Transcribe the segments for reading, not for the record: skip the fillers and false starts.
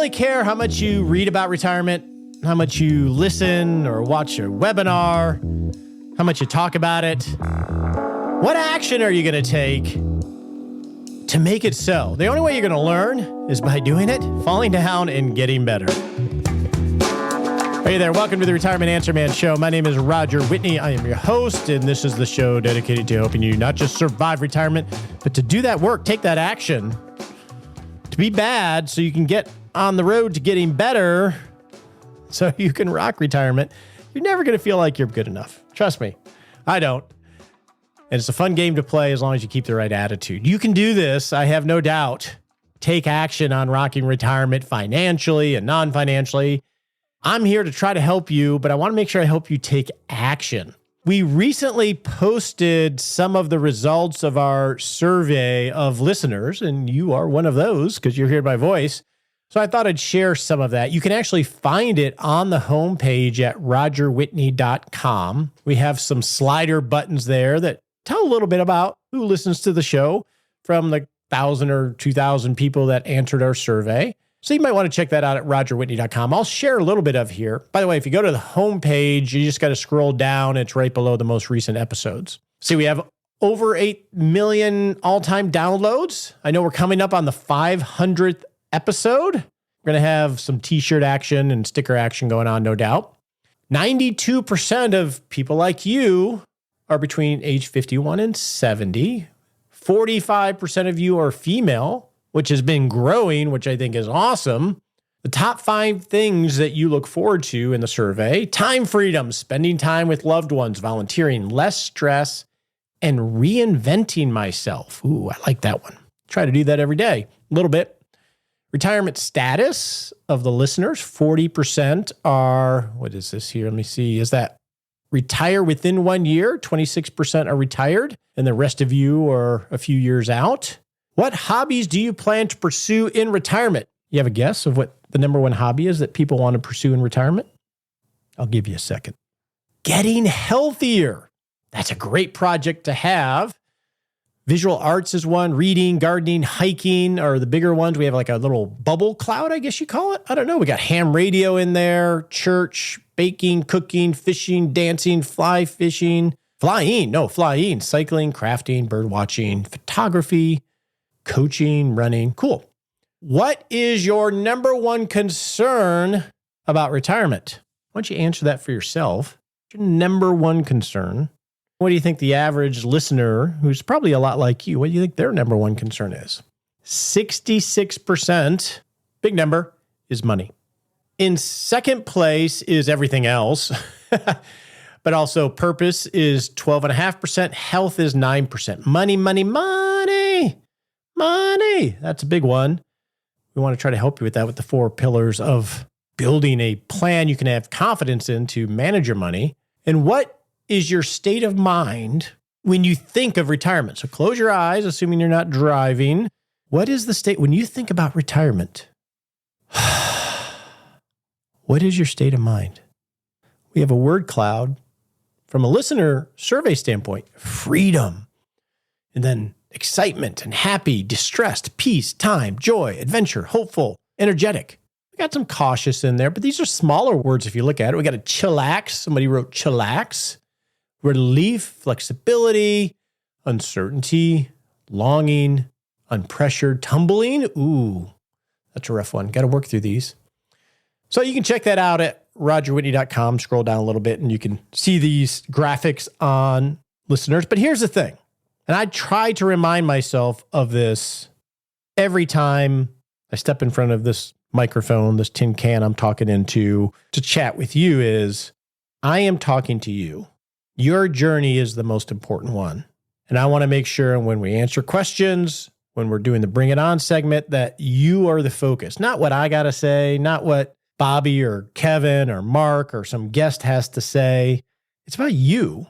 really care how much you read about retirement, how much you listen or watch a webinar, how much you talk about it. What action are you going to take to make it so? The only way you're going to learn is by doing it, falling down, and getting better. Hey there, welcome to the Retirement Answer Man Show. My name is Roger Whitney. I am your host, and this is the show dedicated to helping you not just survive retirement, but to do that work, take that action, to be bad so you can get on the road to getting better so you can rock retirement. You're never going to feel like you're good enough. Trust me, I don't. And it's a fun game to play as long as you keep the right attitude. You can do this, I have no doubt. Take action on rocking retirement financially and non-financially. I'm here to try to help you, but I want to make sure I help you take action. We recently posted some of the results of our survey of listeners, and you are one of those because you're hearing my voice. So I thought I'd share some of that. You can actually find it on the homepage at rogerwhitney.com. We have some slider buttons there that tell a little bit about who listens to the show from the 1,000 or 2,000 people that answered our survey. So you might want to check that out at rogerwhitney.com. I'll share a little bit of here. By the way, if you go to the homepage, you just got to scroll down. It's right below the most recent episodes. See, we have over 8 million all-time downloads. I know we're coming up on the 500th episode. We're going to have some t-shirt action and sticker action going on, no doubt. 92% of people like you are between age 51 and 70. 45% of you are female, which has been growing, which I think is awesome. The top 5 things that you look forward to in the survey: time freedom, spending time with loved ones, volunteering, less stress, and reinventing myself. Ooh, I like that one. Try to do that every day, a little bit. Retirement status of the listeners, 40% are, what is this here? Let me see. Is that retire within 1 year? 26% are retired, and the rest of you are a few years out. What hobbies do you plan to pursue in retirement? You have a guess of what the number one hobby is that people want to pursue in retirement? I'll give you a second. Getting healthier. That's a great project to have. Visual arts is one. Reading, gardening, hiking are the bigger ones. We have like a little bubble cloud, I guess you call it. I don't know. We got ham radio in there, church, baking, cooking, fishing, dancing, flying, cycling, crafting, bird watching, photography, coaching, running. Cool. What is your number one concern about retirement? Why don't you answer that for yourself? What's your number one concern? What do you think the average listener, who's probably a lot like you, what do you think their number one concern is? 66%, big number, is money. In second place is everything else, but also purpose is 12.5%, health is 9%. Money. That's a big one. We want to try to help you with that with the 4 pillars of building a plan you can have confidence in to manage your money. And what is your state of mind when you think of retirement? So close your eyes, assuming you're not driving. What is the state when you think about retirement? What is your state of mind? We have a word cloud from a listener survey standpoint: freedom, and then excitement and happy, distressed, peace, time, joy, adventure, hopeful, energetic. We got some cautious in there, but these are smaller words if you look at it. We got a chillax. Somebody wrote chillax. Relief, flexibility, uncertainty, longing, unpressured, tumbling. Ooh, that's a rough one. Got to work through these. So you can check that out at rogerwhitney.com. Scroll down a little bit and you can see these graphics on listeners. But here's the thing. And I try to remind myself of this every time I step in front of this microphone, this tin can I'm talking into to chat with you, is I am talking to you. Your journey is the most important one. And I want to make sure when we answer questions, when we're doing the Bring It On segment, that you are the focus. Not what I got to say, not what Bobby or Kevin or Mark or some guest has to say. It's about you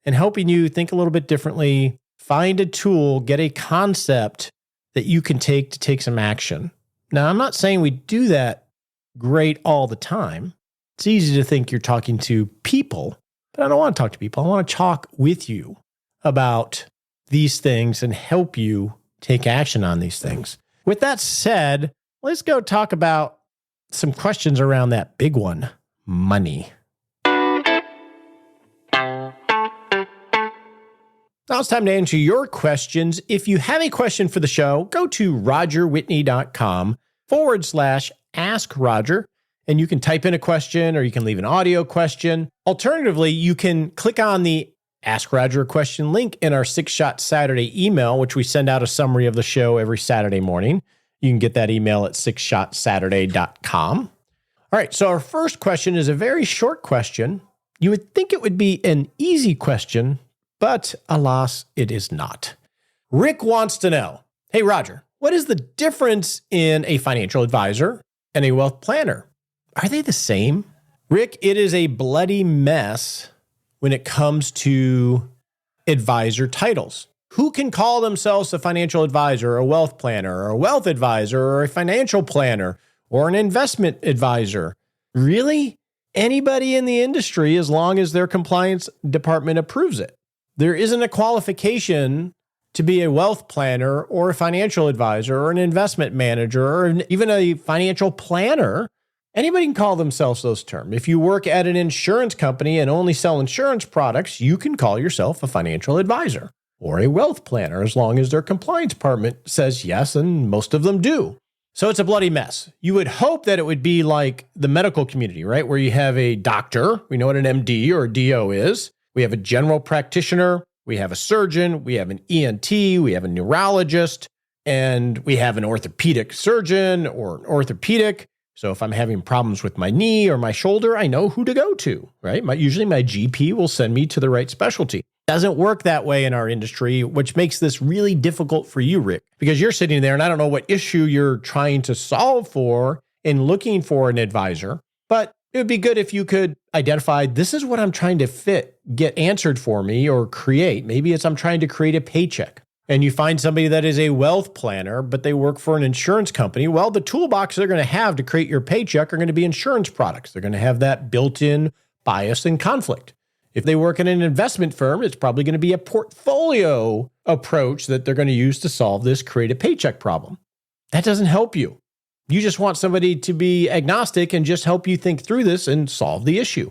and helping you think a little bit differently, find a tool, get a concept that you can take some action. Now, I'm not saying we do that great all the time. It's easy to think you're talking to people, but I don't want to talk to people. I want to talk with you about these things and help you take action on these things. With that said, let's go talk about some questions around that big one, money. Now it's time to answer your questions. If you have a question for the show, go to rogerwhitney.com/Ask Roger, and you can type in a question or you can leave an audio question. Alternatively, you can click on the Ask Roger a Question link in our 6-Shot Saturday email, which we send out a summary of the show every Saturday morning. You can get that email at 6shotsaturday.com. All right, so our first question is a very short question. You would think it would be an easy question, but alas, it is not. Rick wants to know, hey, Roger, what is the difference in a financial advisor and a wealth planner? Are they the same? Rick, it is a bloody mess when it comes to advisor titles. Who can call themselves a financial advisor, or a wealth planner, or a wealth advisor, or a financial planner, or an investment advisor? Really? Anybody in the industry, as long as their compliance department approves it. There isn't a qualification to be a wealth planner or a financial advisor or an investment manager or even a financial planner. Anybody can call themselves those terms. If you work at an insurance company and only sell insurance products, you can call yourself a financial advisor or a wealth planner as long as their compliance department says yes, and most of them do. So it's a bloody mess. You would hope that it would be like the medical community, right? Where you have a doctor, we know what an MD or a DO is. We have a general practitioner, we have a surgeon, we have an ENT, we have a neurologist, and we have an orthopedic surgeon or an orthopedic. So if I'm having problems with my knee or my shoulder, I know who to go to, right? Usually my GP will send me to the right specialty. Doesn't work that way in our industry, which makes this really difficult for you, Rick, because you're sitting there and I don't know what issue you're trying to solve for in looking for an advisor, but it would be good if you could identify, this is what I'm trying to get answered for me or create. Maybe it's I'm trying to create a paycheck. And you find somebody that is a wealth planner, but they work for an insurance company. Well, the toolbox they're going to have to create your paycheck are going to be insurance products. They're going to have that built-in bias and conflict. If they work in an investment firm, it's probably going to be a portfolio approach that they're going to use to solve this create a paycheck problem. That doesn't help you. You just want somebody to be agnostic and just help you think through this and solve the issue.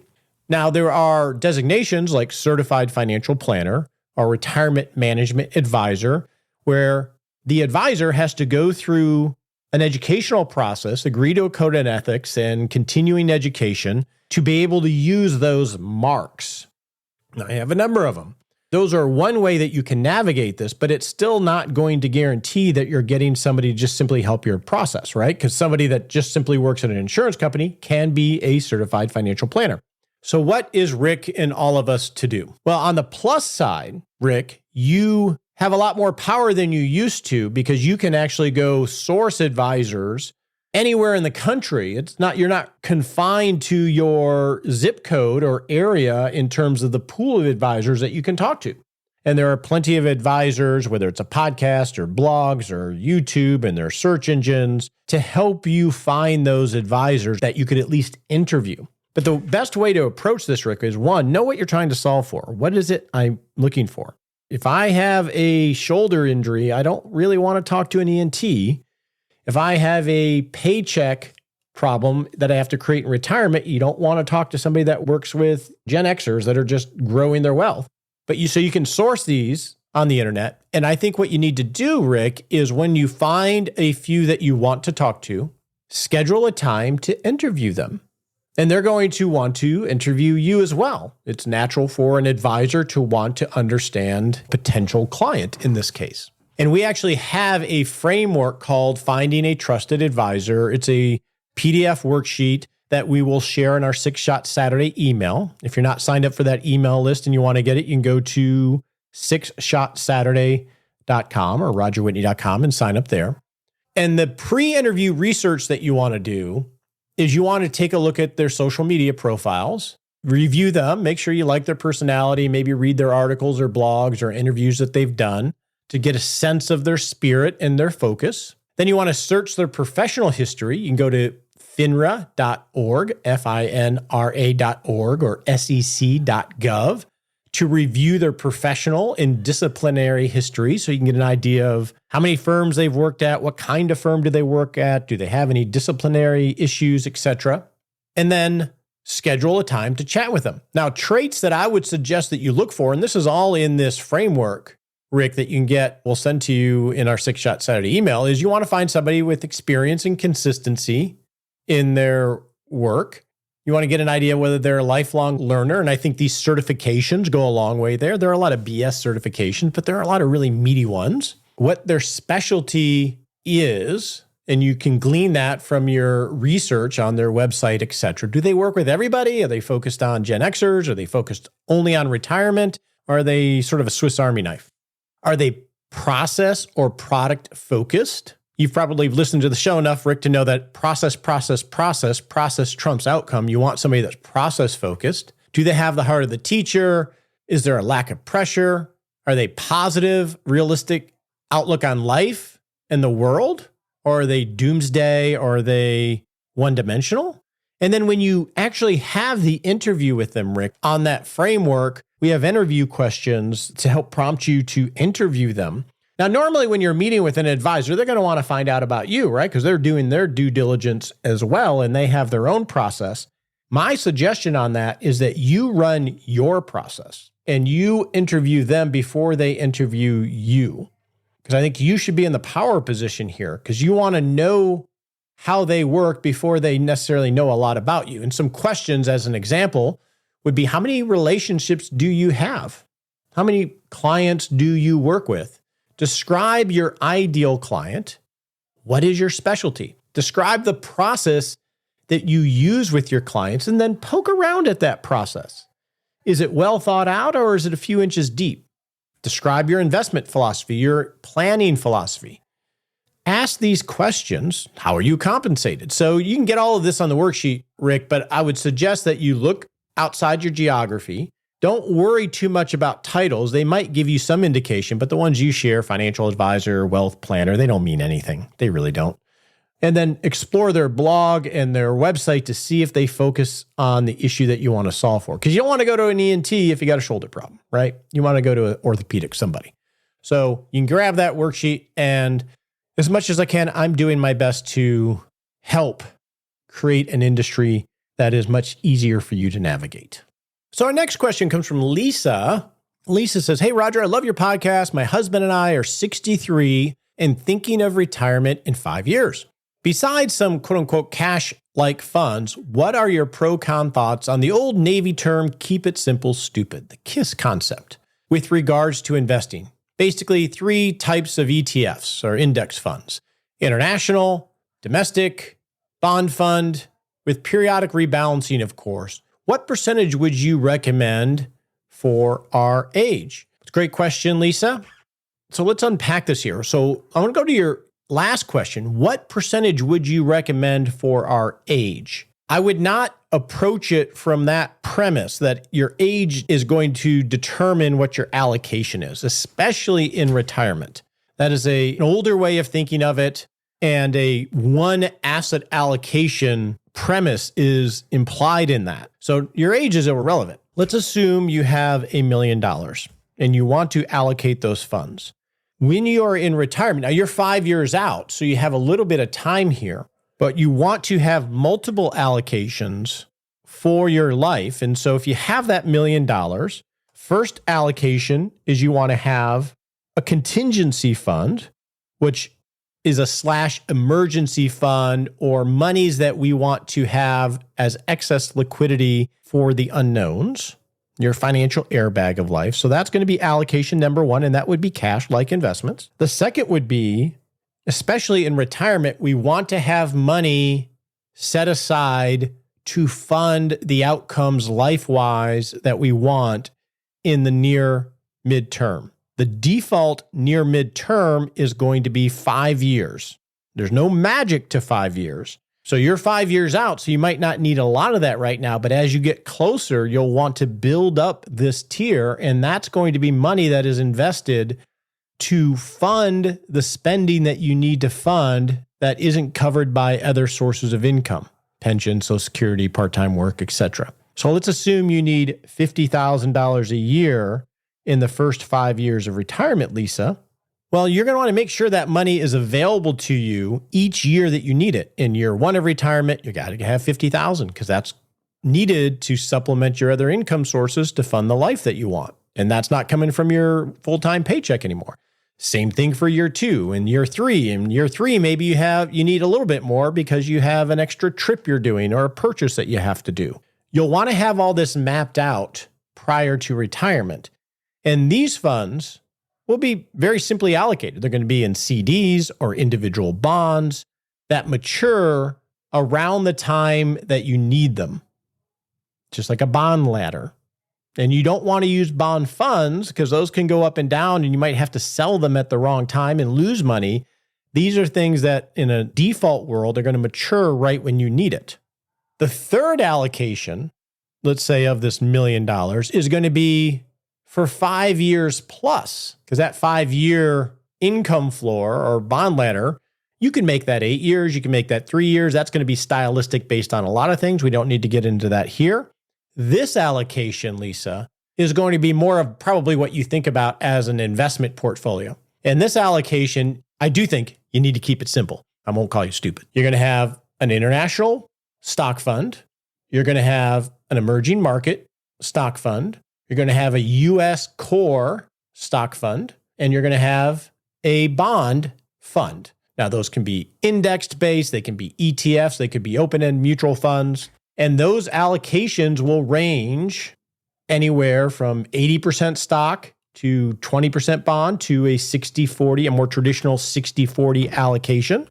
Now, there are designations like certified financial planner or retirement management advisor, where the advisor has to go through an educational process, agree to a code of ethics and continuing education to be able to use those marks. Now, I have a number of them. Those are one way that you can navigate this, but it's still not going to guarantee that you're getting somebody to just simply help your process, right? Because somebody that just simply works at an insurance company can be a certified financial planner. So what is Rick and all of us to do? Well, on the plus side, Rick, you have a lot more power than you used to because you can actually go source advisors anywhere in the country. You're not confined to your zip code or area in terms of the pool of advisors that you can talk to. And there are plenty of advisors, whether it's a podcast or blogs or YouTube and their search engines, to help you find those advisors that you could at least interview. But the best way to approach this, Rick, is one, know what you're trying to solve for. What is it I'm looking for? If I have a shoulder injury, I don't really want to talk to an ENT. If I have a paycheck problem that I have to create in retirement, you don't want to talk to somebody that works with Gen Xers that are just growing their wealth. But so you can source these on the internet. And I think what you need to do, Rick, is when you find a few that you want to talk to, schedule a time to interview them. And they're going to want to interview you as well. It's natural for an advisor to want to understand potential client in this case. And we actually have a framework called Finding a Trusted Advisor. It's a PDF worksheet that we will share in our 6-Shot Saturday email. If you're not signed up for that email list and you want to get it, you can go to 6shotsaturday.com or rogerwhitney.com and sign up there. And the pre-interview research that you want to do is you want to take a look at their social media profiles, review them, make sure you like their personality, maybe read their articles or blogs or interviews that they've done to get a sense of their spirit and their focus. Then you want to search their professional history. You can go to finra.org, FINRA.org, or sec.gov to review their professional and disciplinary history so you can get an idea of how many firms they've worked at, what kind of firm do they work at, do they have any disciplinary issues, etc. And then schedule a time to chat with them. Now, traits that I would suggest that you look for, and this is all in this framework, Rick, that you can get, we'll send to you in our 6-Shot Saturday email, is you want to find somebody with experience and consistency in their work. You want to get an idea whether they're a lifelong learner. And I think these certifications go a long way there. There are a lot of BS certifications, but there are a lot of really meaty ones. What their specialty is, and you can glean that from your research on their website, et cetera. Do they work with everybody? Are they focused on Gen Xers? Are they focused only on retirement? Or are they sort of a Swiss Army knife? Are they process or product focused? You've probably listened to the show enough, Rick, to know that process trumps outcome. You want somebody that's process focused. Do they have the heart of the teacher? Is there a lack of pressure? Are they positive, realistic outlook on life and the world? Or are they doomsday? Or are they one-dimensional? And then when you actually have the interview with them, Rick, on that framework, we have interview questions to help prompt you to interview them. Now, normally when you're meeting with an advisor, they're going to want to find out about you, right? Because they're doing their due diligence as well, and they have their own process. My suggestion on that is that you run your process and you interview them before they interview you. Because I think you should be in the power position here because you want to know how they work before they necessarily know a lot about you. And some questions, as an example, would be, how many relationships do you have? How many clients do you work with? Describe your ideal client. What is your specialty? Describe the process that you use with your clients and then poke around at that process. Is it well thought out or is it a few inches deep? Describe your investment philosophy, your planning philosophy. Ask these questions. How are you compensated? So you can get all of this on the worksheet, Rick, but I would suggest that you look outside your geography. Don't worry too much about titles. They might give you some indication, but the ones you share, financial advisor, wealth planner, they don't mean anything. They really don't. And then explore their blog and their website to see if they focus on the issue that you want to solve for. Because you don't want to go to an ENT if you got a shoulder problem, right? You want to go to an orthopedic somebody. So you can grab that worksheet, and as much as I can, I'm doing my best to help create an industry that is much easier for you to navigate. So our next question comes from Lisa. Lisa says, "Hey, Roger, I love your podcast. My husband and I are 63 and thinking of retirement in 5 years. Besides some quote unquote cash-like funds, what are your pro-con thoughts on the old Navy term, keep it simple, stupid, the KISS concept, with regards to investing? Basically, 3 types of ETFs or index funds: international, domestic, bond fund, with periodic rebalancing, of course. What percentage would you recommend for our age?" It's a great question, Lisa. So let's unpack this here. So I want to go to your last question. What percentage would you recommend for our age? I would not approach it from that premise that your age is going to determine what your allocation is, especially in retirement. That is an older way of thinking of it, and a one asset allocation premise is implied in that. So your age is irrelevant. Let's assume you have $1 million and you want to allocate those funds. When you are in retirement, now you're 5 years out, so you have a little bit of time here, but you want to have multiple allocations for your life. And so if you have that $1 million, first allocation is you want to have a contingency fund, which is a / emergency fund, or monies that we want to have as excess liquidity for the unknowns, your financial airbag of life. So that's going to be allocation number 1, and that would be cash-like investments. The second would be, especially in retirement, we want to have money set aside to fund the outcomes life-wise that we want in the near midterm. The default near midterm is going to be 5 years. There's no magic to 5 years. So you're 5 years out, so you might not need a lot of that right now, but as you get closer, you'll want to build up this tier, and that's going to be money that is invested to fund the spending that you need to fund that isn't covered by other sources of income, pension, Social Security, part-time work, etc. So let's assume you need $50,000 a year in the first 5 years of retirement, Lisa. Well, you're going to want to make sure that money is available to you each year that you need it. In year one of retirement, you got to have $50,000 because that's needed to supplement your other income sources to fund the life that you want. And that's not coming from your full-time paycheck anymore. Same thing for year two and year three. In year three, maybe you need a little bit more because you have an extra trip you're doing or a purchase that you have to do. You'll want to have all this mapped out prior to retirement. And these funds will be very simply allocated. They're going to be in CDs or individual bonds that mature around the time that you need them, just like a bond ladder. And you don't want to use bond funds because those can go up and down and you might have to sell them at the wrong time and lose money. These are things that in a default world are going to mature right when you need it. The third allocation, let's say of this $1 million, is going to be for 5 years plus, because that 5-year income floor or bond ladder, you can make that 8 years, you can make that 3 years. That's going to be stylistic based on a lot of things. We don't need to get into that here. This allocation, Lisa, is going to be more of probably what you think about as an investment portfolio. And this allocation, I do think you need to keep it simple. I won't call you stupid. You're going to have an international stock fund. You're going to have an emerging market stock fund. You're going to have a U.S. core stock fund. And you're going to have a bond fund. Now, those can be indexed based. They can be ETFs. They could be open-end mutual funds. And those allocations will range anywhere from 80% stock to 20% bond to a 60-40, a more traditional 60-40 allocation.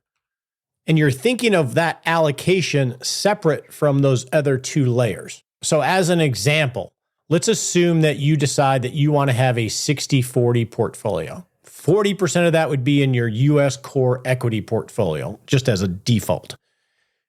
And you're thinking of that allocation separate from those other two layers. So as an example, let's assume that you decide that you want to have a 60-40 portfolio. 40% of that would be in your U.S. core equity portfolio, just as a default.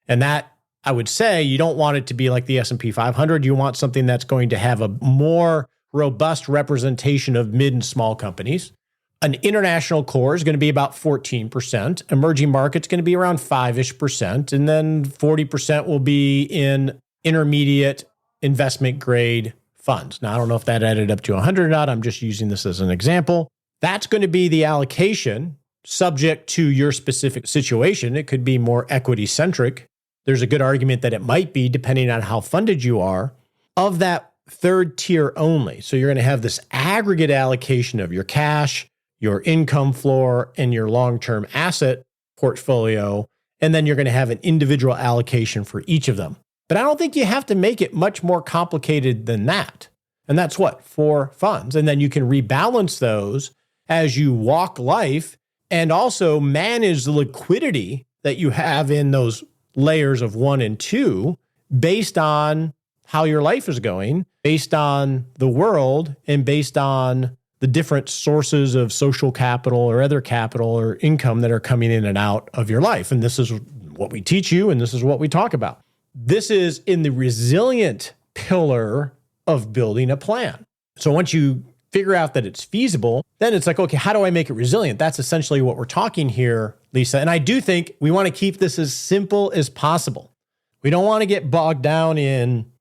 And that, I would say, you don't want it to be like the S&P 500. You want something that's going to have a more robust representation of mid and small companies. An international core is going to be about 14%. Emerging markets going to be around 5-ish%. And then 40% will be in intermediate investment grade funds. Now, I don't know if that added up to 100 or not. I'm just using this as an example. That's going to be the allocation subject to your specific situation. It could be more equity centric. There's a good argument that it might be, depending on how funded you are, of that third tier only. So you're going to have this aggregate allocation of your cash, your income floor, and your long-term asset portfolio. And then you're going to have an individual allocation for each of them. But I don't think you have to make it much more complicated than that. And that's what? 4 funds. And then you can rebalance those as you walk life and also manage the liquidity that you have in those layers of 1 and 2 based on how your life is going, based on the world, and based on the different sources of social capital or other capital or income that are coming in and out of your life. And this is what we teach you, and this is what we talk about. This is in the resilient pillar of building a plan. So once you figure out that it's feasible, then it's like, okay, how do I make it resilient? That's essentially what we're talking here, Lisa. And I do think we want to keep this as simple as possible. We don't want to get bogged down in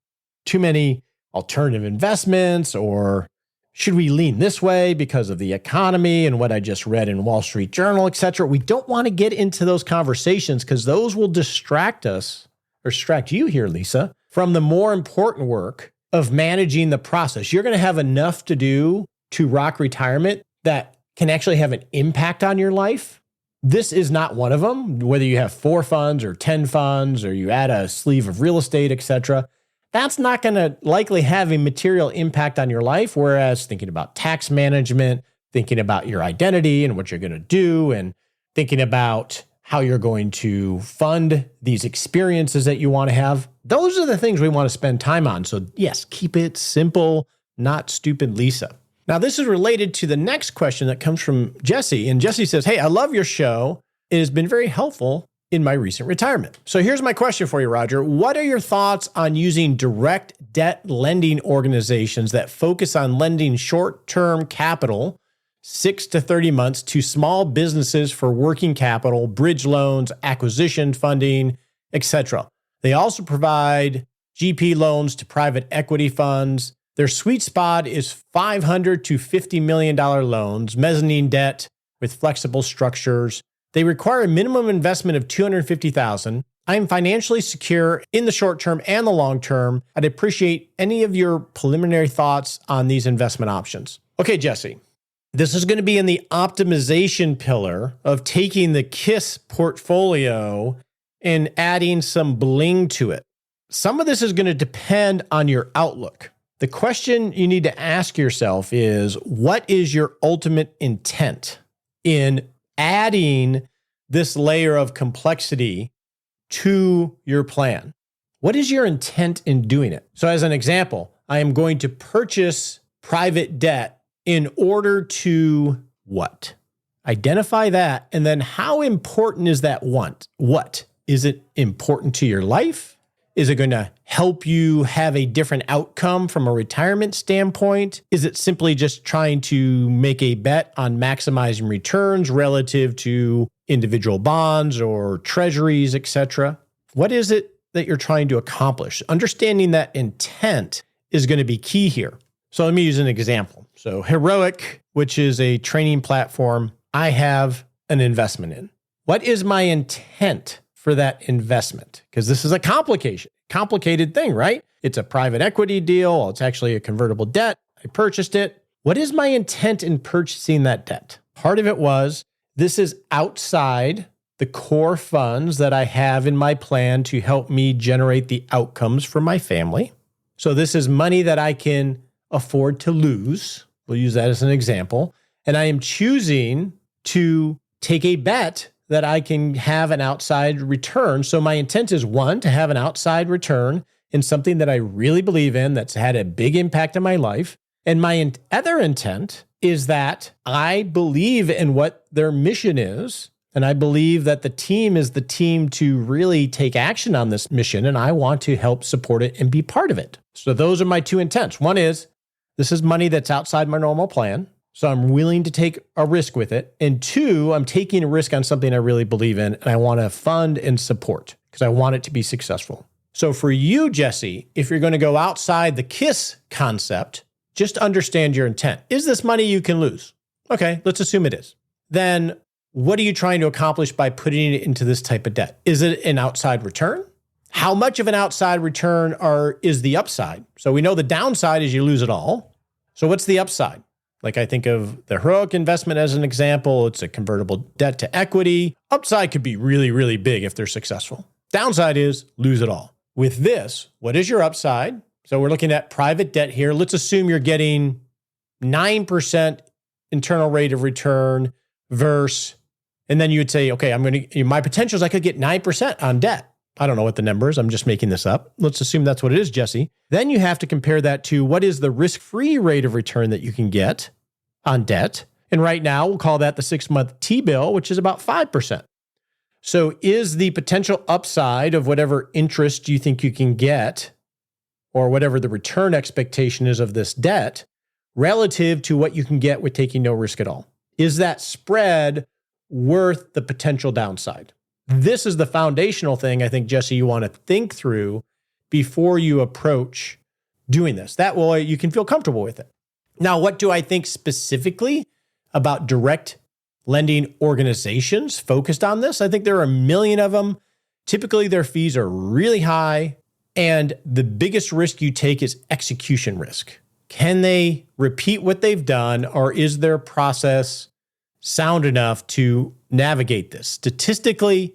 too many alternative investments, or should we lean this way because of the economy and what I just read in Wall Street Journal, et cetera. We don't want to get into those conversations because those will distract us, or distract you here, Lisa, from the more important work of managing the process. You're going to have enough to do to rock retirement that can actually have an impact on your life. This is not one of them. Whether you have 4 funds or 10 funds, or you add a sleeve of real estate, et cetera, that's not going to likely have a material impact on your life. Whereas thinking about tax management, thinking about your identity and what you're going to do, and thinking about how you're going to fund these experiences that you want to have, those are the things we want to spend time on. So yes, keep it simple, not stupid, Lisa. Now, this is related to the next question that comes from Jesse. And Jesse says, hey, I love your show. It has been very helpful in my recent retirement. So here's my question for you, Roger. What are your thoughts on using direct debt lending organizations that focus on lending short-term capital, 6 to 30 months, to small businesses for working capital, bridge loans, acquisition funding, etc.? They also provide GP loans to private equity funds. Their sweet spot is $500 to $50 million loans, mezzanine debt with flexible structures. They require a minimum investment of $250,000. I am financially secure in the short term and the long term. I'd appreciate any of your preliminary thoughts on these investment options. Okay, Jesse, this is going to be in the optimization pillar of taking the KISS portfolio and adding some bling to it. Some of this is going to depend on your outlook. The question you need to ask yourself is, what is your ultimate intent in adding this layer of complexity to your plan? What is your intent in doing it? So as an example, I am going to purchase private debt in order to what? Identify that. And then how important is that want? What? Is it important to your life? Is it going to help you have a different outcome from a retirement standpoint? Is it simply just trying to make a bet on maximizing returns relative to individual bonds or treasuries, etc.? What is it that you're trying to accomplish? Understanding that intent is going to be key here. So let me use an example. So Heroic, which is a training platform, I have an investment in. What is my intent for that investment? Because this is a complicated thing, right? It's a private equity deal. It's actually a convertible debt. I purchased it. What is my intent in purchasing that debt? Part of it was, this is outside the core funds that I have in my plan to help me generate the outcomes for my family. So this is money that I can afford to lose. We'll use that as an example. And I am choosing to take a bet that I can have an outside return. So my intent is, one, to have an outside return in something that I really believe in, that's had a big impact on my life. And my other intent is that I believe in what their mission is, and I believe that the team is the team to really take action on this mission, and I want to help support it and be part of it. So those are my two intents. One is, this is money that's outside my normal plan, so I'm willing to take a risk with it. And two, I'm taking a risk on something I really believe in, and I want to fund and support because I want it to be successful. So for you, Jesse, if you're going to go outside the KISS concept, just understand your intent. Is this money you can lose? Okay, let's assume it is. Then what are you trying to accomplish by putting it into this type of debt? Is it an outside return? How much of an outside return is the upside? So we know the downside is you lose it all. So what's the upside? Like, I think of the Heroic investment as an example. It's a convertible debt to equity. Upside could be really, really big if they're successful. Downside is lose it all. With this, what is your upside? So we're looking at private debt here. Let's assume you're getting 9% internal rate of return versus, and then you would say, okay, my potential is I could get 9% on debt. I don't know what the number is. I'm just making this up. Let's assume that's what it is, Jesse. Then you have to compare that to what is the risk-free rate of return that you can get on debt. And right now, we'll call that the 6-month T-bill, which is about 5%. So is the potential upside of whatever interest you think you can get, or whatever the return expectation is of this debt, relative to what you can get with taking no risk at all? Is that spread worth the potential downside? This is the foundational thing, I think, Jesse, you want to think through before you approach doing this. That way you can feel comfortable with it. Now, what do I think specifically about direct lending organizations focused on this? I think there are a million of them. Typically, their fees are really high. And the biggest risk you take is execution risk. Can they repeat what they've done, or is their process sound enough to navigate this? Statistically,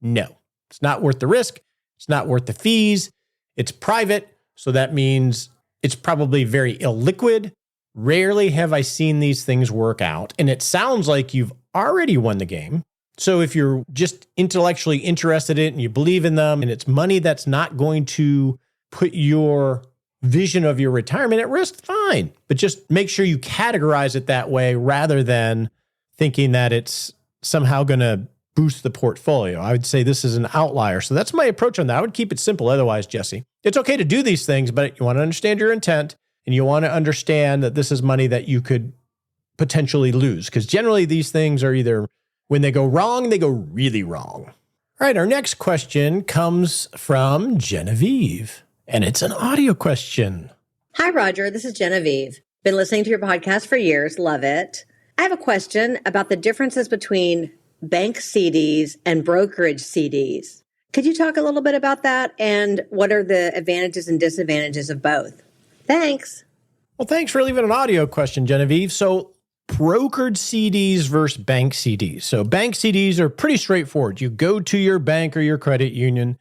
no. It's not worth the risk. It's not worth the fees. It's private, so that means it's probably very illiquid. Rarely have I seen these things work out, and it sounds like you've already won the game. So if you're just intellectually interested in it and you believe in them, and it's money that's not going to put your vision of your retirement at risk, fine. But just make sure you categorize it that way rather than thinking that it's somehow going to boost the portfolio. I would say this is an outlier. So that's my approach on that. I would keep it simple otherwise, Jesse. It's okay to do these things, but you want to understand your intent, and you want to understand that this is money that you could potentially lose, because generally these things are either, when they go wrong, they go really wrong. All right, our next question comes from Genevieve. And it's an audio question. Hi, Roger. This is Genevieve. Been listening to your podcast for years. Love it. I have a question about the differences between bank CDs and brokerage CDs. Could you talk a little bit about that and what are the advantages and disadvantages of both? Thanks. Well, thanks for leaving an audio question, Genevieve. So brokered CDs versus bank CDs. So bank CDs are pretty straightforward. You go to your bank or your credit union,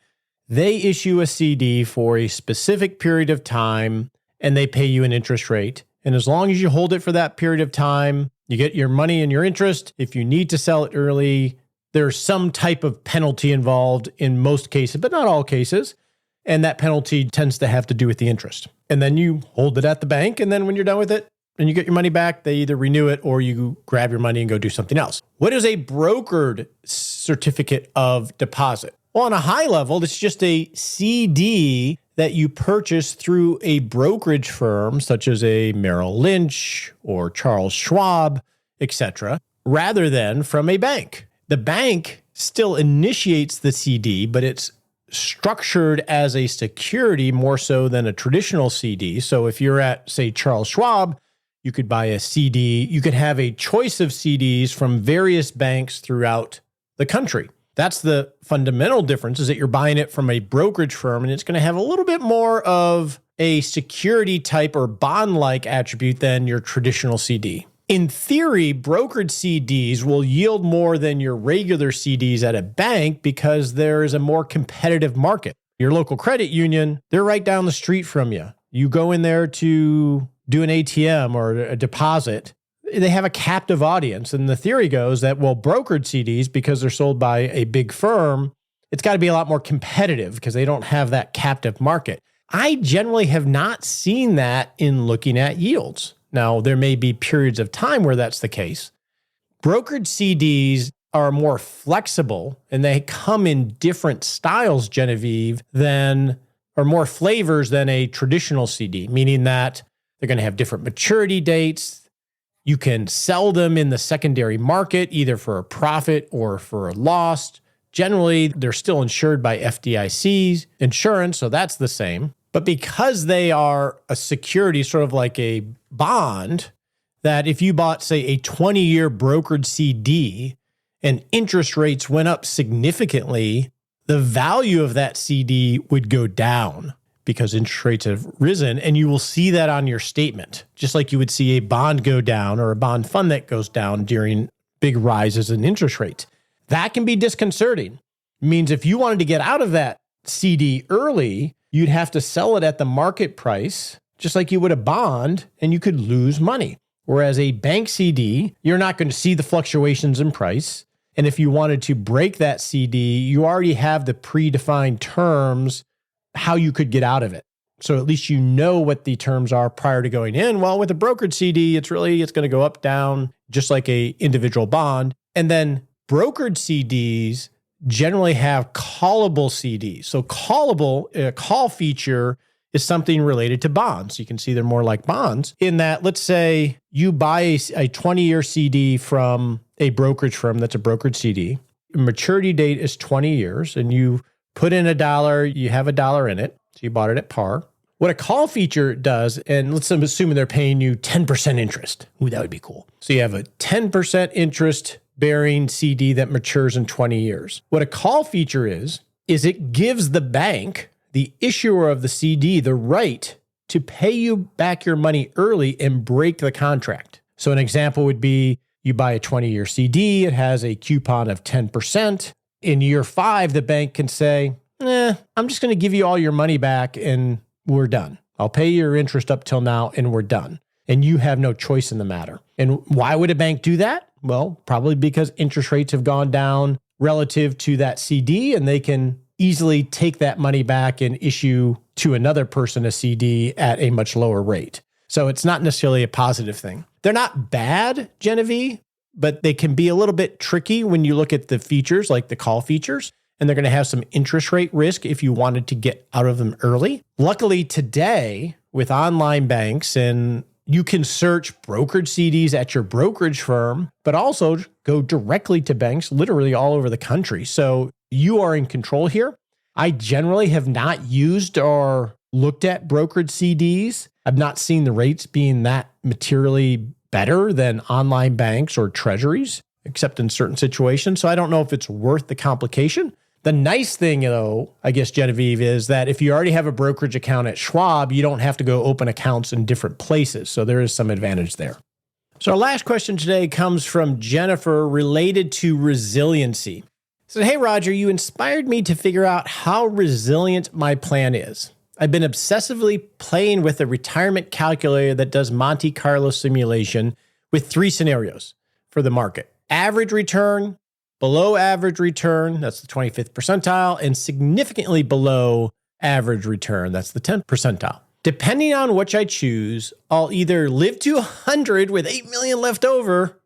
they issue a CD for a specific period of time, and they pay you an interest rate. And as long as you hold it for that period of time, you get your money and your interest. If you need to sell it early, there's some type of penalty involved in most cases, but not all cases. And that penalty tends to have to do with the interest. And then you hold it at the bank, and then when you're done with it and you get your money back, they either renew it or you grab your money and go do something else. What is a brokered certificate of deposit? Well, on a high level, it's just a CD that you purchase through a brokerage firm such as a Merrill Lynch or Charles Schwab, etc., rather than from a bank. The bank still initiates the CD, but it's structured as a security more so than a traditional CD. So if you're at, say, Charles Schwab, you could buy a CD. You could have a choice of CDs from various banks throughout the country. That's the fundamental difference, is that you're buying it from a brokerage firm, and it's going to have a little bit more of a security type or bond-like attribute than your traditional CD. In theory, brokered CDs will yield more than your regular CDs at a bank because there is a more competitive market. Your local credit union, they're right down the street from you. You go in there to do an ATM or a deposit, they have a captive audience. And the theory goes that, well, brokered CDs, because they're sold by a big firm, it's got to be a lot more competitive because they don't have that captive market. I generally have not seen that in looking at yields. Now, there may be periods of time where that's the case. Brokered CDs are more flexible, and they come in different styles, Genevieve, or more flavors than a traditional CD, meaning that they're going to have different maturity dates. You can sell them in the secondary market, either for a profit or for a loss. Generally, they're still insured by FDIC's insurance, so that's the same. But because they are a security, sort of like a bond, that if you bought, say, a 20-year brokered CD and interest rates went up significantly, the value of that CD would go down because interest rates have risen. And you will see that on your statement, just like you would see a bond go down or a bond fund that goes down during big rises in interest rates. That can be disconcerting. It means if you wanted to get out of that CD early, you'd have to sell it at the market price, just like you would a bond, and you could lose money. Whereas a bank CD, you're not going to see the fluctuations in price. And if you wanted to break that CD, you already have the predefined terms, how you could get out of it. So at least you know what the terms are prior to going in. Well, with a brokered CD, it's going to go up, down, just like a individual bond. And then brokered CDs generally have callable CDs. So callable, a call feature is something related to bonds. You can see they're more like bonds in that, let's say you buy a 20-year CD from a brokerage firm that's a brokered CD. Maturity date is 20 years, and you put in $1, you have $1 in it. So you bought it at par. What a call feature does, and let's assume they're paying you 10% interest. Ooh, that would be cool. So you have a 10% interest bearing CD that matures in 20 years. What a call feature is it gives the bank, the issuer of the CD, the right to pay you back your money early and break the contract. So an example would be you buy a 20-year CD, it has a coupon of 10%. In year 5, the bank can say, I'm just going to give you all your money back and we're done. I'll pay your interest up till now and we're done. And you have no choice in the matter. And why would a bank do that? Well, probably because interest rates have gone down relative to that CD, and they can easily take that money back and issue to another person a CD at a much lower rate. So it's not necessarily a positive thing. They're not bad, Genevieve, but they can be a little bit tricky when you look at the features, like the call features, and they're going to have some interest rate risk if you wanted to get out of them early. Luckily today, with online banks, and you can search brokered CDs at your brokerage firm, but also go directly to banks literally all over the country. So you are in control here. I generally have not used or looked at brokered CDs. I've not seen the rates being that materially better than online banks or treasuries, except in certain situations. So I don't know if it's worth the complication. The nice thing, though, I guess, Genevieve, is that if you already have a brokerage account at Schwab, you don't have to go open accounts in different places. So there is some advantage there. So our last question today comes from Jennifer related to resiliency. So, hey, Roger, you inspired me to figure out how resilient my plan is. I've been obsessively playing with a retirement calculator that does Monte Carlo simulation with 3 scenarios for the market. Average return, below average return, that's the 25th percentile, and significantly below average return, that's the 10th percentile. Depending on which I choose, I'll either live to 100 with 8 million left over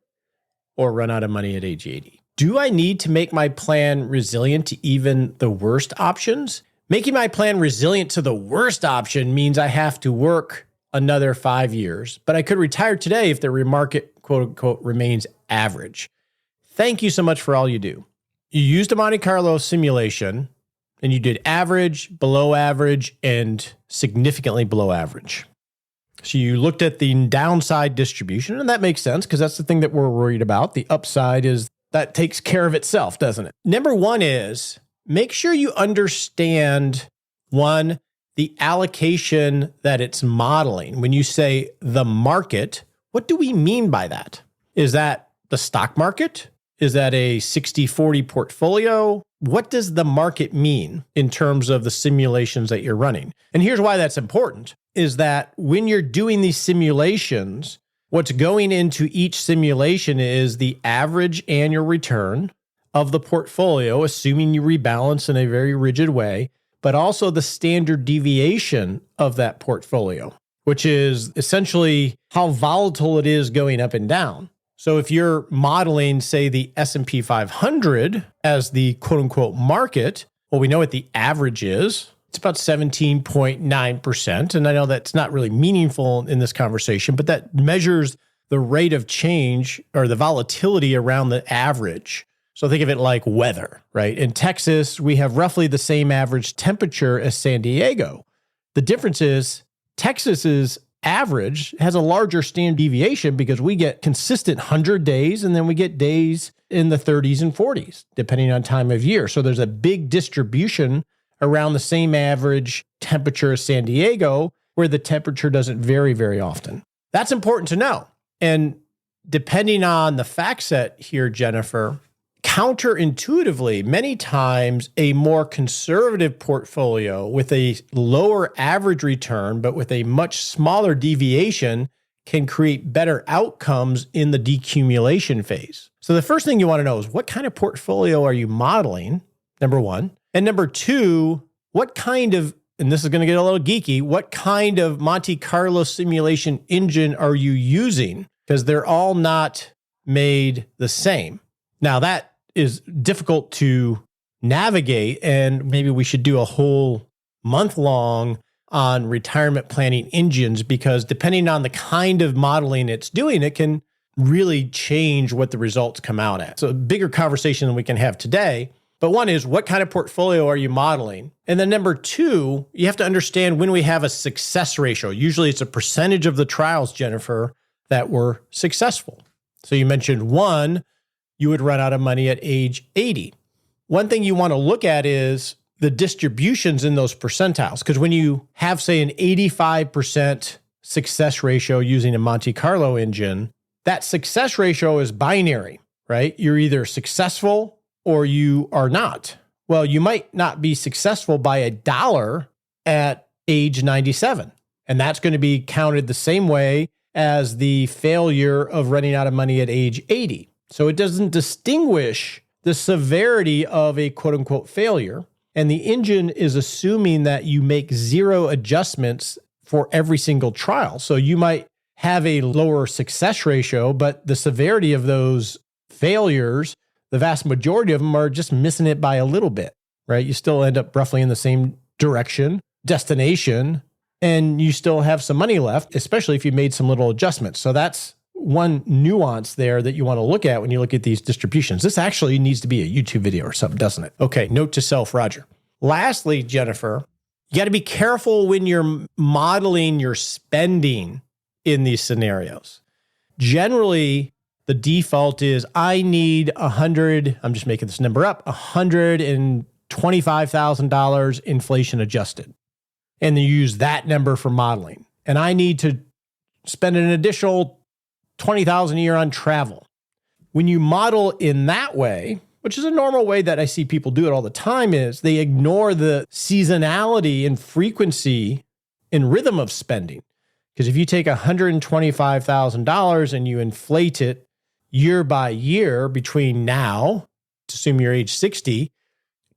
or run out of money at age 80. Do I need to make my plan resilient to even the worst options? Making my plan resilient to the worst option means I have to work another 5 years, but I could retire today if the market, quote unquote, remains average. Thank you so much for all you do. You used a Monte Carlo simulation and you did average, below average, and significantly below average. So you looked at the downside distribution, and that makes sense because that's the thing that we're worried about. The upside is that takes care of itself, doesn't it? Number one is make sure you understand, one, the allocation that it's modeling. When you say the market, what do we mean by that? Is that the stock market? Is that a 60-40 portfolio? What does the market mean in terms of the simulations that you're running? And here's why that's important, is that when you're doing these simulations, what's going into each simulation is the average annual return of the portfolio, assuming you rebalance in a very rigid way, but also the standard deviation of that portfolio, which is essentially how volatile it is going up and down. So if you're modeling, say, the S&P 500 as the quote-unquote market, well, we know what the average is. It's about 17.9%. And I know that's not really meaningful in this conversation, but that measures the rate of change or the volatility around the average. So think of it like weather, right? In Texas, we have roughly the same average temperature as San Diego. The difference is Texas's average has a larger standard deviation because we get consistent 100 days and then we get days in the 30s and 40s, depending on time of year. So there's a big distribution around the same average temperature as San Diego, where the temperature doesn't vary very often. That's important to know. And depending on the fact set here, Jennifer, counterintuitively, many times a more conservative portfolio with a lower average return, but with a much smaller deviation can create better outcomes in the decumulation phase. So the first thing you want to know is what kind of portfolio are you modeling, number one. And number two, what kind of, and this is going to get a little geeky, what kind of Monte Carlo simulation engine are you using? Because they're all not made the same. Now that is difficult to navigate, and maybe we should do a whole month long on retirement planning engines, because depending on the kind of modeling it's doing, it can really change what the results come out at. So a bigger conversation than we can have today. But one is, what kind of portfolio are you modeling? And then number two, you have to understand when we have a success ratio. Usually it's a percentage of the trials, Jennifer, that were successful. So you mentioned one, you would run out of money at age 80. One thing you want to look at is the distributions in those percentiles. Because when you have, say, an 85% success ratio using a Monte Carlo engine, that success ratio is binary, right? You're either successful or you are not. Well, you might not be successful by $1 at age 97. And that's going to be counted the same way as the failure of running out of money at age 80. So it doesn't distinguish the severity of a quote unquote failure. And the engine is assuming that you make zero adjustments for every single trial. So you might have a lower success ratio, but the severity of those failures, the vast majority of them are just missing it by a little bit, right? You still end up roughly in the same direction, destination, and you still have some money left, especially if you made some little adjustments. So that's one nuance there that you want to look at when you look at these distributions. This actually needs to be a YouTube video or something, doesn't it? Okay, note to self, Roger. Lastly, Jennifer, You got to be careful when you're modeling your spending in these scenarios. Generally, the default is I need I'm just making this number up, $125,000 inflation adjusted. And then you use that number for modeling. And I need to spend an additional $20,000 a year on travel. When you model in that way, which is a normal way that I see people do it all the time, is they ignore the seasonality and frequency and rhythm of spending. Because if you take $125,000 and you inflate it year by year between now, assume you're age 60,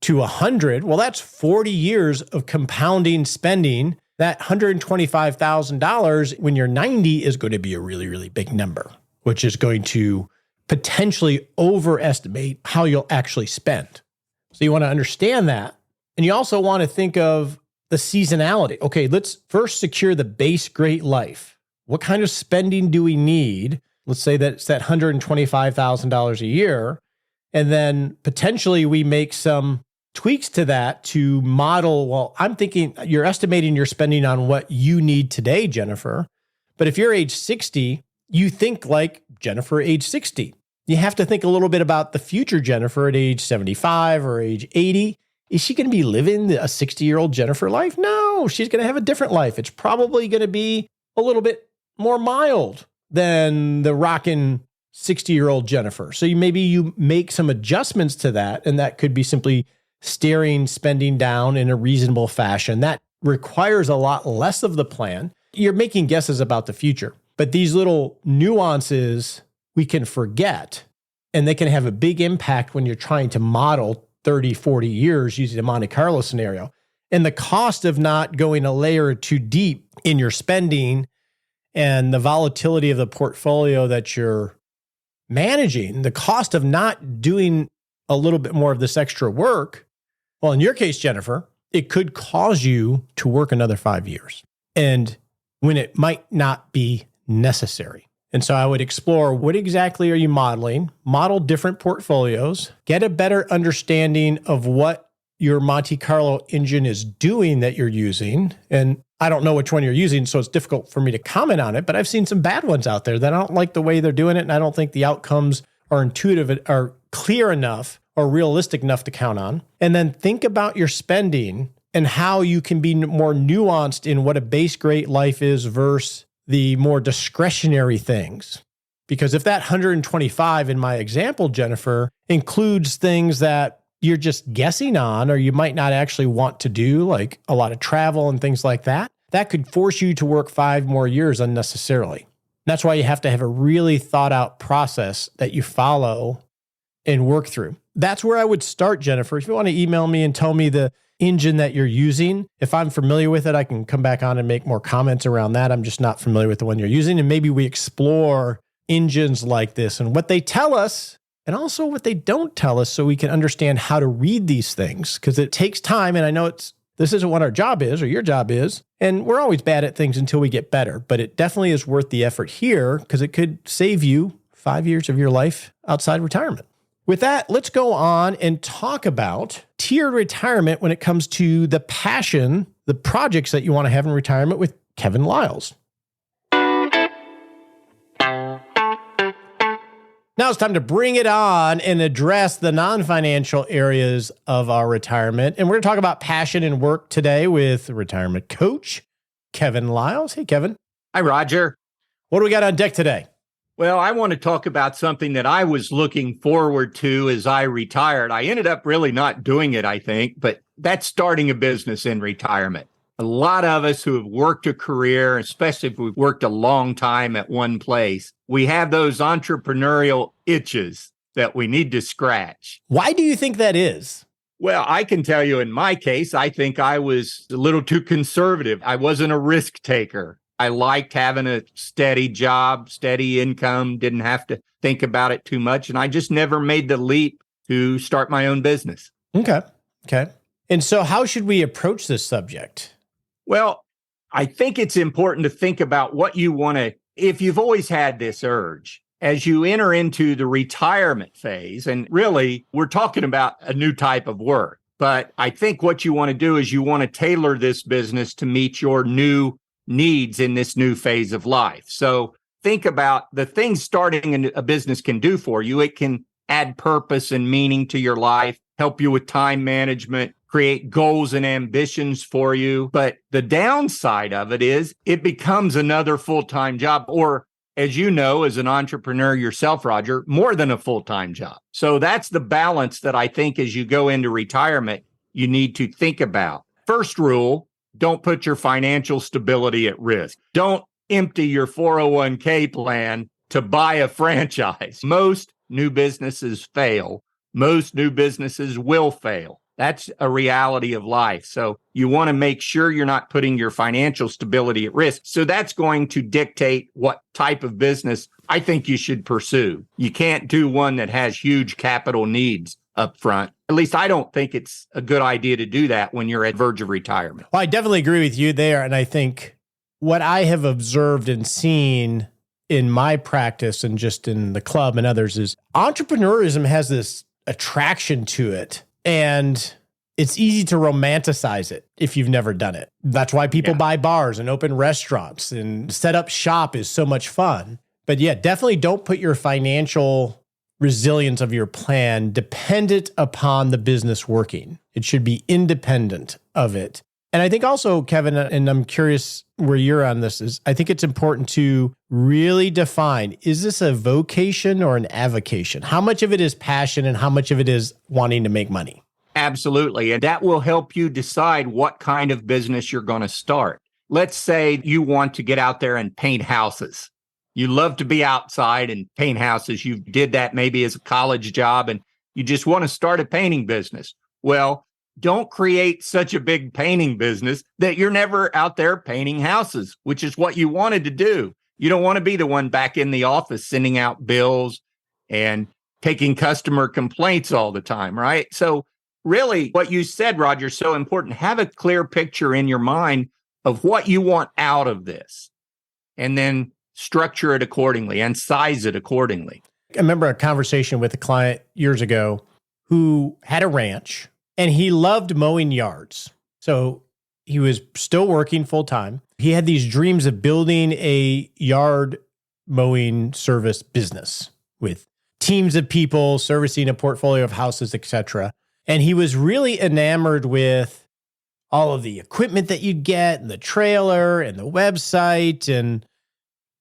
to 100, well, that's 40 years of compounding spending. That $125,000 when you're 90 is going to be a really, really big number, which is going to potentially overestimate how you'll actually spend. So you want to understand that. And you also want to think of the seasonality. Okay, let's first secure the base great life. What kind of spending do we need? Let's say that it's that $125,000 a year. And then potentially we make some tweaks to that to model, well, I'm thinking you're estimating your spending on what you need today, Jennifer. But if you're age 60, you think like Jennifer age 60. You have to think a little bit about the future Jennifer at age 75 or age 80. Is she going to be living a 60-year-old Jennifer life? No, she's going to have a different life. It's probably going to be a little bit more mild than the rockin' 60-year-old Jennifer. So maybe you make some adjustments to that, and that could be simply steering spending down in a reasonable fashion. That requires a lot less of the plan. You're making guesses about the future, but these little nuances we can forget, and they can have a big impact when you're trying to model 30, 40 years using a Monte Carlo scenario. And the cost of not going a layer too deep in your spending and the volatility of the portfolio that you're managing, the cost of not doing a little bit more of this extra work, well, in your case, Jennifer, it could cause you to work another 5 years, and when it might not be necessary. And so I would explore, what exactly are you modeling? Model different portfolios, get a better understanding of what your Monte Carlo engine is doing that you're using. And I don't know which one you're using, so it's difficult for me to comment on it, but I've seen some bad ones out there that I don't like the way they're doing it. And I don't think the outcomes are intuitive, are clear enough or realistic enough to count on. And then think about your spending and how you can be more nuanced in what a base great life is versus the more discretionary things. Because if that 125 in my example, Jennifer, includes things that you're just guessing on, or you might not actually want to do, like a lot of travel and things like that, that could force you to work 5 more years unnecessarily. That's why you have to have a really thought out process that you follow and work through. That's where I would start, Jennifer. If you want to email me and tell me the engine that you're using, if I'm familiar with it, I can come back on and make more comments around that. I'm just not familiar with the one you're using. And maybe we explore engines like this and what they tell us and also what they don't tell us, so we can understand how to read these things, because it takes time. And I know this isn't what our job is or your job is. And we're always bad at things until we get better, but it definitely is worth the effort here because it could save you 5 years of your life outside retirement. With that, let's go on and talk about tiered retirement when it comes to the passion, the projects that you want to have in retirement with Kevin Liles. Now it's time to bring it on and address the non-financial areas of our retirement. And we're going to talk about passion and work today with retirement coach Kevin Liles. Hey, Kevin. Hi, Roger. What do we got on deck today? Well, I want to talk about something that I was looking forward to as I retired. I ended up really not doing it, I think, but that's starting a business in retirement. A lot of us who have worked a career, especially if we've worked a long time at one place, we have those entrepreneurial itches that we need to scratch. Why do you think that is? Well, I can tell you in my case, I think I was a little too conservative. I wasn't a risk taker. I liked having a steady job, steady income, didn't have to think about it too much. And I just never made the leap to start my own business. Okay. And so how should we approach this subject? Well, I think it's important to think about what you want to, if you've always had this urge, as you enter into the retirement phase, and really we're talking about a new type of work. But I think what you want to do is you want to tailor this business to meet your new needs in this new phase of life. So think about the things starting a business can do for you. It can add purpose and meaning to your life, help you with time management, create goals and ambitions for you. But the downside of it is it becomes another full-time job, or as you know, as an entrepreneur yourself, Roger, more than a full-time job. So that's the balance that I think as you go into retirement, you need to think about. First rule, don't put your financial stability at risk. Don't empty your 401k plan to buy a franchise. Most new businesses fail. Most new businesses will fail. That's a reality of life. So you want to make sure you're not putting your financial stability at risk. So that's going to dictate what type of business I think you should pursue. You can't do one that has huge capital needs up front. At least I don't think it's a good idea to do that when you're at the verge of retirement. Well, I definitely agree with you there. And I think what I have observed and seen in my practice and just in the club and others is entrepreneurism has this attraction to it. And it's easy to romanticize it if you've never done it. That's why people buy bars and open restaurants, and set up shop is so much fun. But yeah, definitely don't put your financial resilience of your plan dependent upon the business working. It should be independent of it. And I think also, Kevin, and I'm curious where you're on this, is I think it's important to really define, is this a vocation or an avocation? How much of it is passion and how much of it is wanting to make money? Absolutely. And that will help you decide what kind of business you're going to start. Let's say you want to get out there and paint houses. You love to be outside and paint houses. You did that maybe as a college job and you just want to start a painting business. Well, don't create such a big painting business that you're never out there painting houses, which is what you wanted to do. You don't want to be the one back in the office sending out bills and taking customer complaints all the time, right? So really what you said, Roger, is so important. Have a clear picture in your mind of what you want out of this and then structure it accordingly and size it accordingly. I remember a conversation with a client years ago who had a ranch. And he loved mowing yards. So he was still working full time. He had these dreams of building a yard mowing service business with teams of people servicing a portfolio of houses, etc. And he was really enamored with all of the equipment that you'd get and the trailer and the website and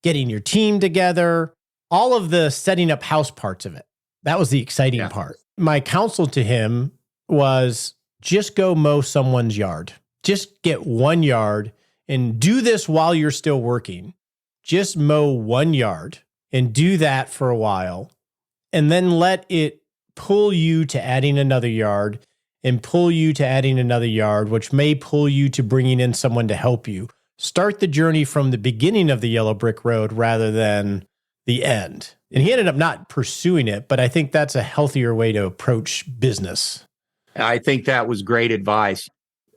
getting your team together, all of the setting up house parts of it. That was the exciting part. My counsel to him was just go mow someone's yard. Just get one yard and do this while you're still working. Just mow one yard and do that for a while. And then let it pull you to adding another yard and pull you to adding another yard, which may pull you to bringing in someone to help you. Start the journey from the beginning of the yellow brick road rather than the end. And he ended up not pursuing it, but I think that's a healthier way to approach business. I think that was great advice.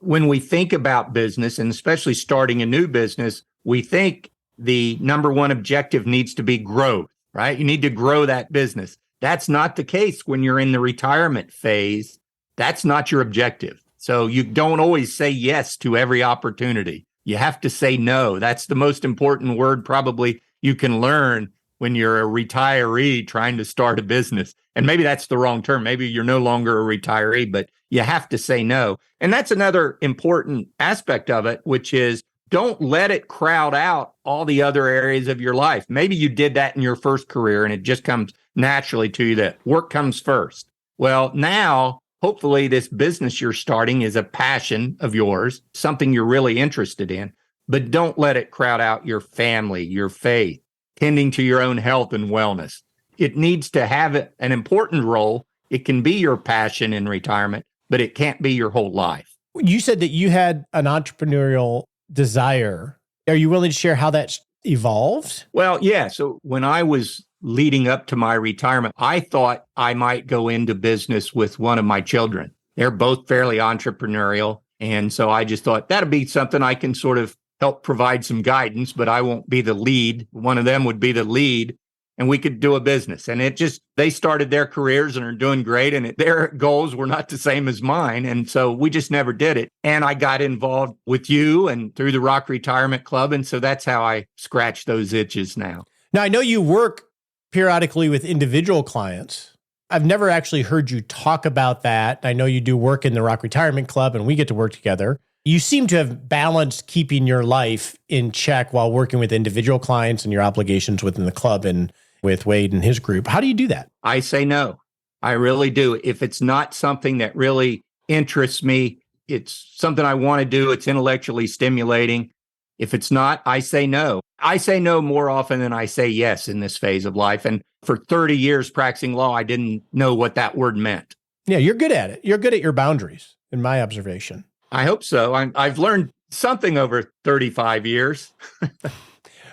When we think about business, and especially starting a new business, we think the number one objective needs to be growth, right? You need to grow that business. That's not the case when you're in the retirement phase. That's not your objective. So you don't always say yes to every opportunity. You have to say no. That's the most important word probably you can learn when you're a retiree trying to start a business. And maybe that's the wrong term. Maybe you're no longer a retiree, but you have to say no. And that's another important aspect of it, which is don't let it crowd out all the other areas of your life. Maybe you did that in your first career and it just comes naturally to you that work comes first. Well, now, hopefully this business you're starting is a passion of yours, something you're really interested in, but don't let it crowd out your family, your faith, tending to your own health and wellness. It needs to have an important role. It can be your passion in retirement, but it can't be your whole life. You said that you had an entrepreneurial desire. Are you willing to share how that's evolved? Well, yeah. So when I was leading up to my retirement, I thought I might go into business with one of my children. They're both fairly entrepreneurial. And so I just thought that'd be something I can sort of help provide some guidance, but I won't be the lead. One of them would be the lead. and we could do a business. And they started their careers and are doing great. And their goals were not the same as mine. And so we just never did it. And I got involved with you and through the Rock Retirement Club. And so that's how I scratch those itches now. Now, I know you work periodically with individual clients. I've never actually heard you talk about that. I know you do work in the Rock Retirement Club and we get to work together. You seem to have balanced keeping your life in check while working with individual clients and your obligations within the club and with Wade and his group. How do you do that? I say no. I really do. If it's not something that really interests me, it's something I want to do, it's intellectually stimulating. If it's not, I say no. I say no more often than I say yes in this phase of life. And for 30 years practicing law, I didn't know what that word meant. Yeah, you're good at it. You're good at your boundaries, in my observation. I hope so. I've learned something over 35 years.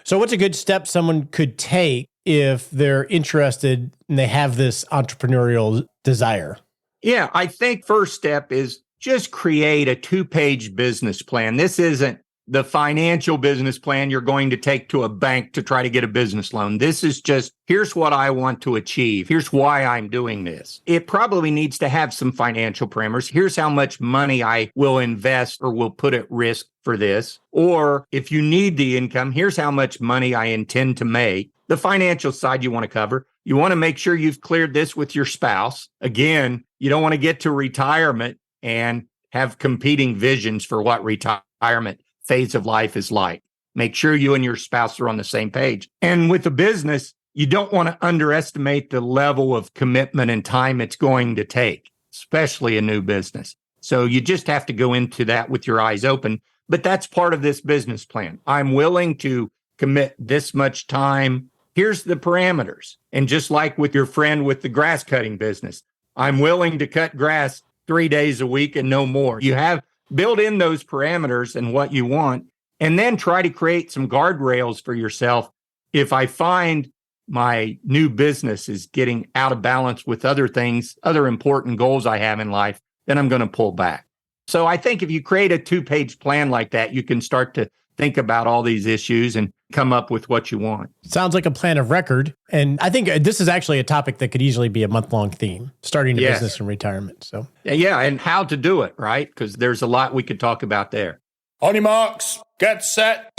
So what's a good step someone could take if they're interested and they have this entrepreneurial desire? Yeah, I think first step is just create a 2-page business plan. This isn't the financial business plan you're going to take to a bank to try to get a business loan. This is just, here's what I want to achieve. Here's why I'm doing this. It probably needs to have some financial parameters. Here's how much money I will invest or will put at risk for this. Or if you need the income, here's how much money I intend to make. The financial side you want to cover. You want to make sure you've cleared this with your spouse. Again, you don't want to get to retirement and have competing visions for what retirement phase of life is like. Make sure you and your spouse are on the same page. And with a business, you don't want to underestimate the level of commitment and time it's going to take, especially a new business. So you just have to go into that with your eyes open. But that's part of this business plan. I'm willing to commit this much time. Here's the parameters. And just like with your friend with the grass cutting business, I'm willing to cut grass 3 days a week and no more. You have build in those parameters and what you want, and then try to create some guardrails for yourself. If I find my new business is getting out of balance with other things, other important goals I have in life, then I'm going to pull back. So I think if you create a 2-page plan like that, you can start to think about all these issues and come up with what you want. Sounds like a plan of record. And I think this is actually a topic that could easily be a month-long theme, starting a business in retirement. So yeah, and how to do it, right? Because there's a lot we could talk about there. On your marks, get set.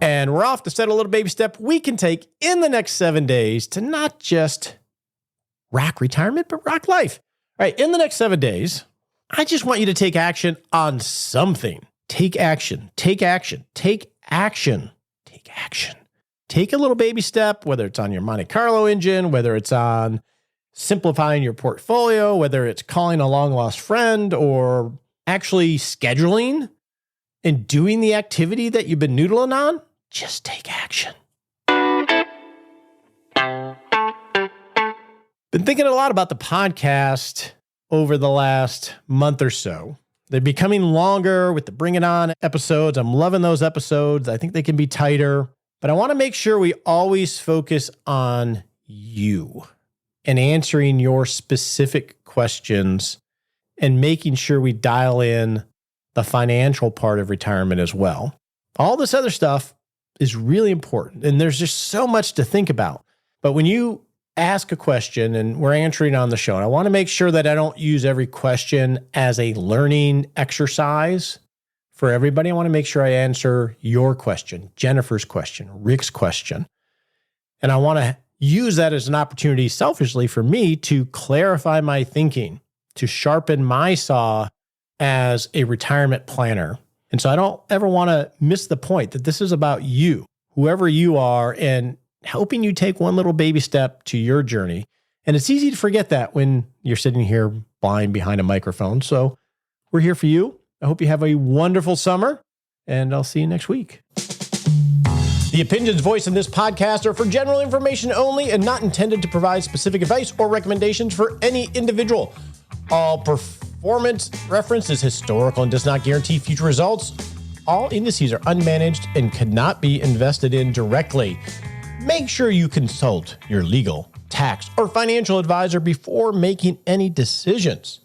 And we're off to set a little baby step we can take in the next 7 days to not just rock retirement, but rock life. All right, in the next 7 days, I just want you to take action on something. Take action, take action, take action, take action. Take a little baby step, whether it's on your Monte Carlo engine, whether it's on simplifying your portfolio, whether it's calling a long lost friend or actually scheduling and doing the activity that you've been noodling on. Just take action. Been thinking a lot about the podcast over the last month or so. They're becoming longer with the Bring It On episodes. I'm loving those episodes. I think they can be tighter, but I want to make sure we always focus on you and answering your specific questions and making sure we dial in the financial part of retirement as well. All this other stuff is really important, and there's just so much to think about. But when you ask a question and we're answering on the show, and I want to make sure that I don't use every question as a learning exercise for everybody. I want to make sure I answer your question, Jennifer's question, Rick's question. And I want to use that as an opportunity selfishly for me to clarify my thinking, to sharpen my saw as a retirement planner. And so I don't ever want to miss the point that this is about you, whoever you are, and helping you take one little baby step to your journey. And it's easy to forget that when you're sitting here blind behind a microphone. So we're here for you. I hope you have a wonderful summer, and I'll see you next week. The opinions voiced in this podcast are for general information only and not intended to provide specific advice or recommendations for any individual. All performance reference is historical and does not guarantee future results. All indices are unmanaged and cannot be invested in directly. Make sure you consult your legal, tax, or financial advisor before making any decisions.